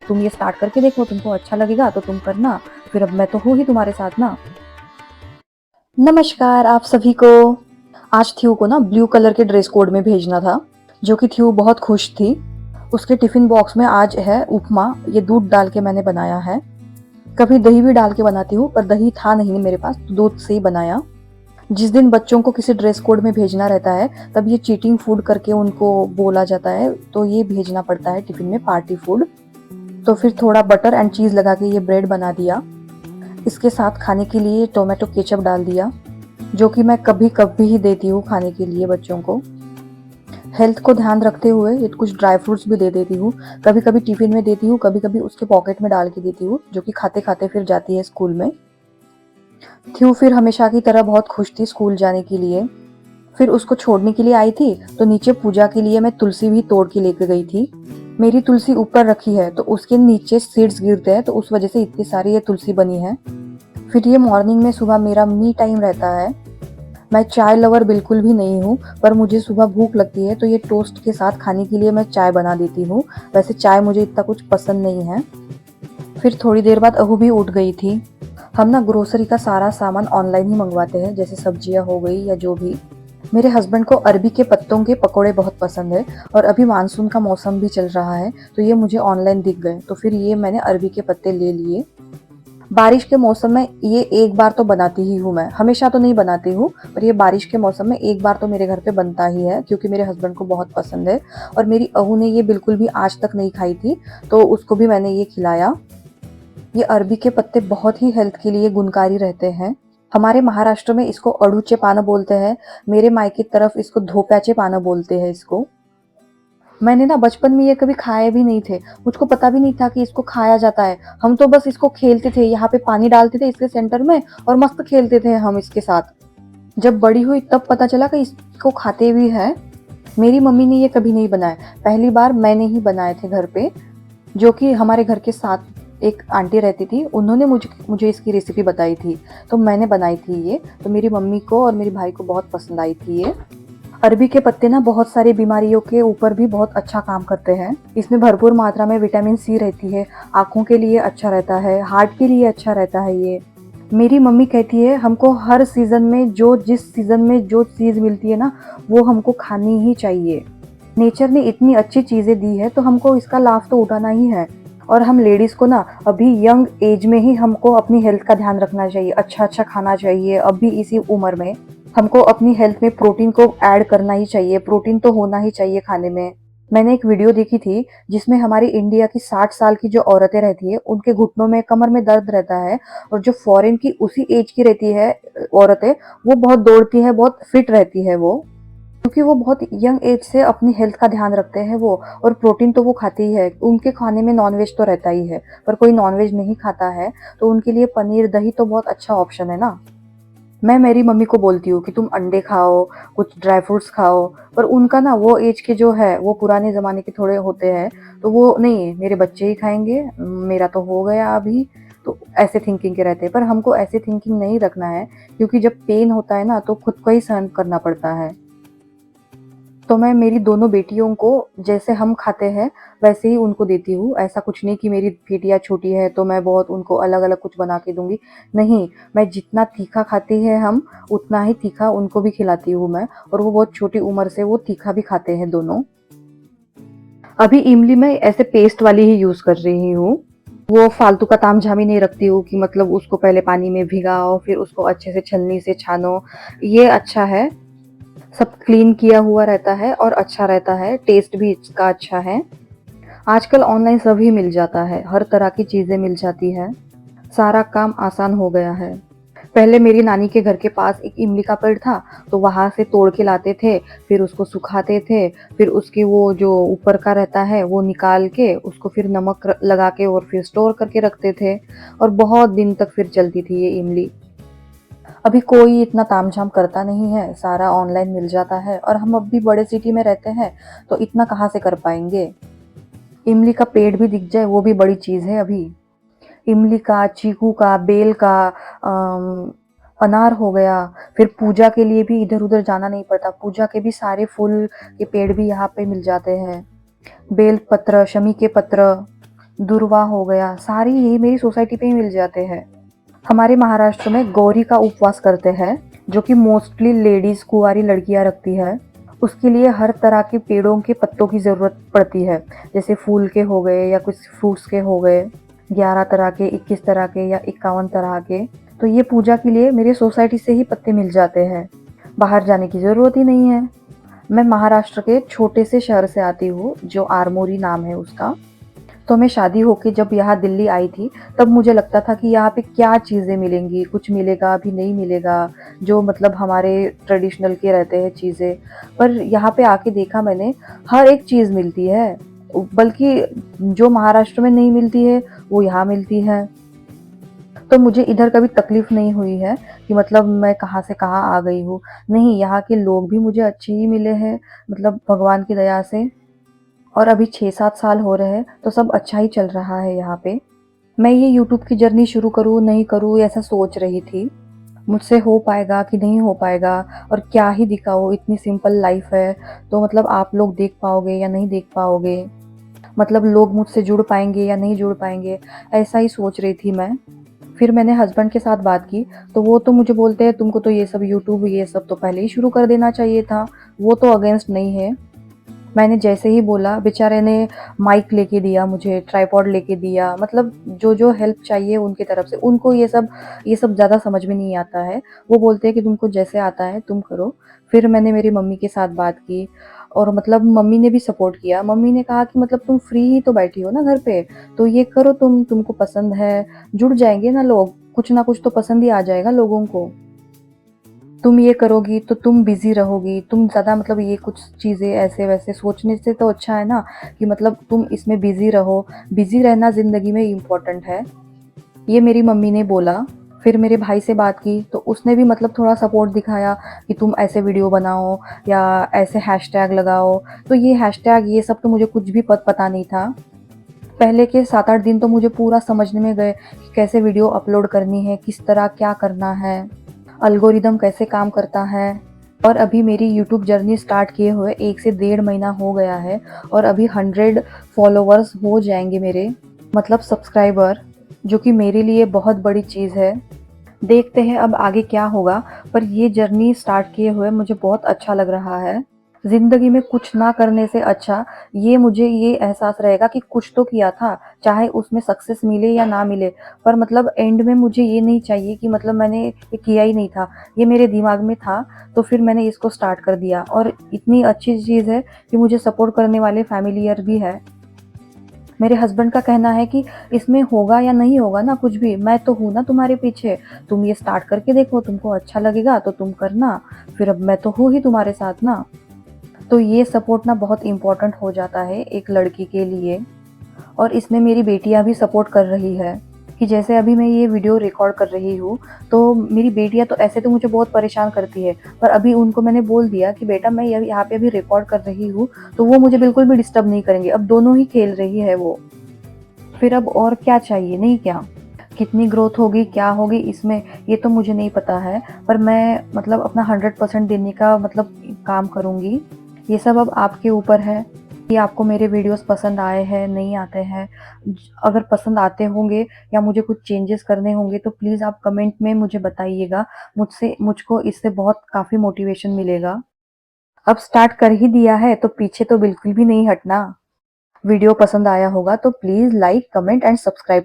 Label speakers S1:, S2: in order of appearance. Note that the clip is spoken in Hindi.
S1: तुम ये स्टार्ट करके देखो, तुमको अच्छा लगेगा तो तुम करना, फिर अब मैं तो हूँ ही तुम्हारे साथ ना। नमस्कार आप सभी को। आज थ्यू को ना ब्लू कलर के ड्रेस कोड में भेजना था, जो कि थ्यू बहुत खुश थी। उसके टिफिन बॉक्स में आज है उपमा, ये दूध डाल के मैंने बनाया है। कभी दही भी डाल के बनाती हूँ, पर दही था नहीं मेरे पास तो दूध से ही बनाया। जिस दिन बच्चों को किसी ड्रेस कोड में भेजना रहता है, तब ये चीटिंग फूड करके उनको बोला जाता है, तो ये भेजना पड़ता है टिफिन में, पार्टी फूड। तो फिर थोड़ा बटर एंड चीज़ लगा के ये ब्रेड बना दिया। इसके साथ खाने के लिए टोमेटो केचप डाल दिया, जो कि मैं कभी कभी ही देती हूँ खाने के लिए बच्चों को। हेल्थ को ध्यान रखते हुए ये कुछ ड्राई फ्रूट्स भी दे देती हूँ। कभी कभी टिफिन में देती हूँ, कभी कभी उसके पॉकेट में डाल के देती हूँ, जो कि खाते खाते फिर जाती है स्कूल में। थ्यू फिर हमेशा की तरह बहुत खुश थी स्कूल जाने के लिए। फिर उसको छोड़ने के लिए आई थी, तो नीचे पूजा के लिए मैं तुलसी भी तोड़ के लेके गई थी। मेरी तुलसी ऊपर रखी है, तो उसके नीचे सीड्स गिरते हैं, तो उस वजह से इतनी सारी ये तुलसी बनी है। फिर ये मॉर्निंग में सुबह मेरा मी टाइम रहता है। मैं चाय लवर बिल्कुल भी नहीं हूँ, पर मुझे सुबह भूख लगती है तो ये टोस्ट के साथ खाने के लिए मैं चाय बना देती हूँ। वैसे चाय मुझे इतना कुछ पसंद नहीं है। फिर थोड़ी देर बाद अहू भी उठ गई थी। हम ना ग्रोसरी का सारा सामान ऑनलाइन ही मंगवाते हैं, जैसे सब्जियां हो गई या जो भी। मेरे हस्बैंड को अरबी के पत्तों के पकौड़े बहुत पसंद है, और अभी मानसून का मौसम भी चल रहा है, तो ये मुझे ऑनलाइन दिख गए, तो फिर ये मैंने अरबी के पत्ते ले लिए। बारिश के मौसम में ये एक बार तो बनाती ही हूँ मैं, हमेशा तो नहीं बनाती हूँ, पर ये बारिश के मौसम में एक बार तो मेरे घर पे बनता ही है, क्योंकि मेरे हस्बैंड को बहुत पसंद है। और मेरी अहू ने ये बिल्कुल भी आज तक नहीं खाई थी, तो उसको भी मैंने ये खिलाया। ये अरबी के पत्ते बहुत ही हेल्थ के लिए गुणकारी रहते हैं। हमारे महाराष्ट्र में इसको अड़ूचे पाना बोलते हैं, मेरे मायके की तरफ इसको धोप्याचे पाना बोलते हैं इसको। मैंने ना बचपन में ये कभी खाए भी नहीं थे, मुझको पता भी नहीं था कि इसको खाया जाता है। हम तो बस इसको खेलते थे, यहाँ पे पानी डालते थे इसके सेंटर में और मस्त खेलते थे हम इसके साथ। जब बड़ी हुई तब पता चला कि इसको खाते भी है। मेरी मम्मी ने ये कभी नहीं बनाया, पहली बार मैंने ही बनाए थे घर पे, जो कि हमारे घर के साथ एक आंटी रहती थी, उन्होंने मुझे इसकी रेसिपी बताई थी, तो मैंने बनाई थी ये। तो मेरी मम्मी को और मेरे भाई को बहुत पसंद आई थी ये। अरबी के पत्ते ना बहुत सारी बीमारियों के ऊपर भी बहुत अच्छा काम करते हैं। इसमें भरपूर मात्रा में विटामिन सी रहती है, आँखों के लिए अच्छा रहता है, हार्ट के लिए अच्छा रहता है ये। मेरी मम्मी कहती है हमको हर सीज़न में जिस सीज़न में जो चीज़ मिलती है ना, वो हमको खानी ही चाहिए। नेचर ने इतनी अच्छी चीज़ें दी है, तो हमको इसका लाभ तो उठाना ही है। और हम लेडीज़ को ना अभी यंग एज में ही हमको अपनी हेल्थ का ध्यान रखना चाहिए, अच्छा-अच्छा खाना चाहिए अभी इसी उम्र में। हमको अपनी हेल्थ में प्रोटीन को ऐड करना ही चाहिए, प्रोटीन तो होना ही चाहिए खाने में। मैंने एक वीडियो देखी थी, जिसमें हमारी इंडिया की 60 साल की जो औरतें रहती है, उनके घुटनों में, कमर में दर्द रहता है, और जो फॉरेन की उसी एज की रहती है औरतें, वो बहुत दौड़ती है, बहुत फिट रहती है वो, क्योंकि वो बहुत यंग एज से अपनी हेल्थ का ध्यान रखते हैं वो। और प्रोटीन तो वो खाते ही है, उनके खाने में नॉनवेज तो रहता ही है, पर कोई नॉनवेज नहीं खाता है, तो उनके लिए पनीर दही तो बहुत अच्छा ऑप्शन है ना। मैं मेरी मम्मी को बोलती हूँ कि तुम अंडे खाओ, कुछ ड्राई फ्रूट्स खाओ, पर उनका ना वो एज के जो है वो पुराने ज़माने के थोड़े होते हैं, तो वो नहीं, मेरे बच्चे ही खाएँगे, मेरा तो हो गया अभी, तो ऐसे थिंकिंग के रहते हैं। पर हमको ऐसे थिंकिंग नहीं रखना है, क्योंकि जब पेन होता है ना, तो खुद को ही सहन करना पड़ता है। तो मैं मेरी दोनों बेटियों को जैसे हम खाते हैं, वैसे ही उनको देती हूँ। ऐसा कुछ नहीं कि मेरी बेटियाँ छोटी है तो मैं बहुत उनको अलग-अलग कुछ बना के दूँगी। नहीं, मैं जितना तीखा खाती हैं हम, उतना ही तीखा उनको भी खिलाती हूँ मैं, और वो बहुत छोटी उम्र से वो तीखा भी खाते हैं दोनों। अभी इमली मैं ऐसे पेस्ट वाली ही यूज़ कर रही हूँ। वो फालतू का तामझाम ही नहीं रखती हूँ कि मतलब उसको पहले पानी में भिगाओ, फिर उसको अच्छे से छलनी से छानो। ये अच्छा है। सब क्लीन किया हुआ रहता है और अच्छा रहता है, टेस्ट भी इसका अच्छा है। आजकल ऑनलाइन सभी मिल जाता है, हर तरह की चीज़ें मिल जाती है, सारा काम आसान हो गया है। पहले मेरी नानी के घर के पास एक इमली का पेड़ था, तो वहाँ से तोड़ के लाते थे, फिर उसको सुखाते थे, फिर उसकी वो जो ऊपर का रहता है वो निकाल के उसको फिर नमक लगा के और फिर स्टोर करके रखते थे, और बहुत दिन तक फिर चलती थी ये इमली। अभी कोई इतना तामझाम करता नहीं है, सारा ऑनलाइन मिल जाता है, और हम अब भी बड़े सिटी में रहते हैं, तो इतना कहाँ से कर पाएँगे। इमली का पेड़ भी दिख जाए वो भी बड़ी चीज़ है अभी। इमली का, चीकू का, बेल का, अनार हो गया, फिर पूजा के लिए भी इधर-उधर जाना नहीं पड़ता, पूजा के भी सारे फूल के पेड़ भी यहाँ पे मिल जाते हैं। बेल पत्र, शमी के पत्र, दुर्वा हो गया, सारी यही मेरी सोसाइटी पे ही मिल जाते हैं। हमारे महाराष्ट्र में गौरी का उपवास करते हैं, जो कि मोस्टली लेडीज कुंवारी लड़कियां रखती है। उसके लिए हर तरह के पेड़ों के पत्तों की ज़रूरत पड़ती है, जैसे फूल के हो गए या कुछ फ्रूट्स के हो गए, 11 तरह के, 21 तरह के या 51 तरह के। तो ये पूजा के लिए मेरे सोसाइटी से ही पत्ते मिल जाते हैं, बाहर जाने की ज़रूरत ही नहीं है। मैं महाराष्ट्र के छोटे से शहर से आती हूँ, जो आरमोरी नाम है उसका। तो मैं शादी होके जब यहाँ दिल्ली आई थी, तब मुझे लगता था कि यहाँ पे क्या चीज़ें मिलेंगी, कुछ मिलेगा भी नहीं मिलेगा, जो मतलब हमारे ट्रेडिशनल के रहते हैं चीज़ें। पर यहाँ पे आके देखा मैंने, हर एक चीज़ मिलती है, बल्कि जो महाराष्ट्र में नहीं मिलती है वो यहाँ मिलती है। तो मुझे इधर कभी तकलीफ नहीं हुई है कि मतलब मैं कहाँ से कहाँ आ गई हूँ। नहीं, यहाँ के लोग भी मुझे अच्छे ही मिले हैं, मतलब भगवान की दया से। और अभी 6-7 साल हो रहे हैं, तो सब अच्छा ही चल रहा है यहाँ पे। मैं ये यूट्यूब की जर्नी शुरू करूँ, नहीं करूँ, ऐसा सोच रही थी। मुझसे हो पाएगा कि नहीं हो पाएगा, और क्या ही दिखाऊँ, इतनी सिंपल लाइफ है, तो मतलब आप लोग देख पाओगे या नहीं देख पाओगे, मतलब लोग मुझसे जुड़ पाएँगे या नहीं जुड़ पाएँगे, ऐसा ही सोच रही थी मैं। फिर मैंने हस्बैंड के साथ बात की, तो वो तो मुझे बोलते हैं तुमको तो ये सब यूट्यूब ये सब तो पहले ही शुरू कर देना चाहिए था, वो तो अगेंस्ट नहीं है। मैंने जैसे ही बोला, बेचारे ने माइक लेके दिया मुझे, ट्राइपॉड लेके दिया, मतलब जो हेल्प चाहिए उनकी तरफ से। उनको ये सब ज़्यादा समझ में नहीं आता है। वो बोलते हैं कि तुमको जैसे आता है तुम करो। फिर मैंने मेरी मम्मी के साथ बात की, और मतलब मम्मी ने भी सपोर्ट किया। मम्मी ने कहा कि मतलब तुम फ्री ही तो बैठी हो ना घर पे, तो ये करो तुमको पसंद है, जुड़ जाएँगे ना लोग, कुछ ना कुछ तो पसंद ही आ जाएगा लोगों को। तुम ये करोगी तो तुम बिज़ी रहोगी, तुम ज़्यादा मतलब ये कुछ चीज़ें ऐसे-वैसे सोचने से तो अच्छा है ना कि मतलब तुम इसमें बिज़ी रहो, बिज़ी रहना ज़िंदगी में इम्पोर्टेंट है। ये मेरी मम्मी ने बोला। फिर मेरे भाई से बात की, तो उसने भी मतलब थोड़ा सपोर्ट दिखाया कि तुम ऐसे वीडियो बनाओ या ऐसे हैशटैग लगाओ। तो ये हैशटैग ये सब तो मुझे कुछ भी पता नहीं था। पहले के 7-8 दिन तो मुझे पूरा समझने में गए कि कैसे वीडियो अपलोड करनी है, किस तरह क्या करना है, एल्गोरिदम कैसे काम करता है। और अभी मेरी यूट्यूब जर्नी स्टार्ट किए हुए 1 से डेढ़ महीना हो गया है, और अभी 100 फॉलोवर्स हो जाएँगे मेरे, मतलब सब्सक्राइबर, जो कि मेरे लिए बहुत बड़ी चीज़ है। देखते हैं अब आगे क्या होगा, पर ये जर्नी स्टार्ट किए हुए मुझे बहुत अच्छा लग रहा है। ज़िंदगी में कुछ ना करने से अच्छा ये मुझे ये एहसास रहेगा कि कुछ तो किया था, चाहे उसमें सक्सेस मिले या ना मिले, पर मतलब एंड में मुझे ये नहीं चाहिए कि मतलब मैंने ये किया ही नहीं था। ये मेरे दिमाग में था, तो फिर मैंने इसको स्टार्ट कर दिया, और इतनी अच्छी चीज़ है कि मुझे सपोर्ट करने वाले फैमिलियर भी है। मेरे हस्बैंड का कहना है कि इसमें होगा या नहीं होगा ना कुछ भी, मैं तो हूँ ना तुम्हारे पीछे, तुम ये स्टार्ट करके देखो, तुमको अच्छा लगेगा तो तुम करना, फिर अब मैं तो हूँ ही तुम्हारे साथ ना। तो ये सपोर्ट ना बहुत इम्पोर्टेंट हो जाता है एक लड़की के लिए। और इसमें मेरी बेटियाँ भी सपोर्ट कर रही है, कि जैसे अभी मैं ये वीडियो रिकॉर्ड कर रही हूँ, तो मेरी बेटियाँ तो ऐसे तो मुझे बहुत परेशान करती है, पर अभी उनको मैंने बोल दिया कि बेटा मैं यहाँ पे अभी रिकॉर्ड कर रही हूँ, तो वो मुझे बिल्कुल भी डिस्टर्ब नहीं करेंगी। अब दोनों ही खेल रही है वो। फिर अब और क्या चाहिए, नहीं क्या? कितनी ग्रोथ होगी, क्या होगी इसमें, ये तो मुझे नहीं पता है, पर मैं मतलब अपना 100% देने का मतलब काम करूँगी। ये सब अब आपके ऊपर है कि आपको मेरे वीडियोज़ पसंद आए हैं, नहीं आते हैं। अगर पसंद आते होंगे या मुझे कुछ चेंजेस करने होंगे, तो प्लीज़ आप कमेंट में मुझे बताइएगा। मुझको इससे बहुत काफ़ी मोटिवेशन मिलेगा। अब स्टार्ट कर ही दिया है, तो पीछे तो बिल्कुल भी नहीं हटना। वीडियो पसंद आया होगा तो please like, comment and subscribe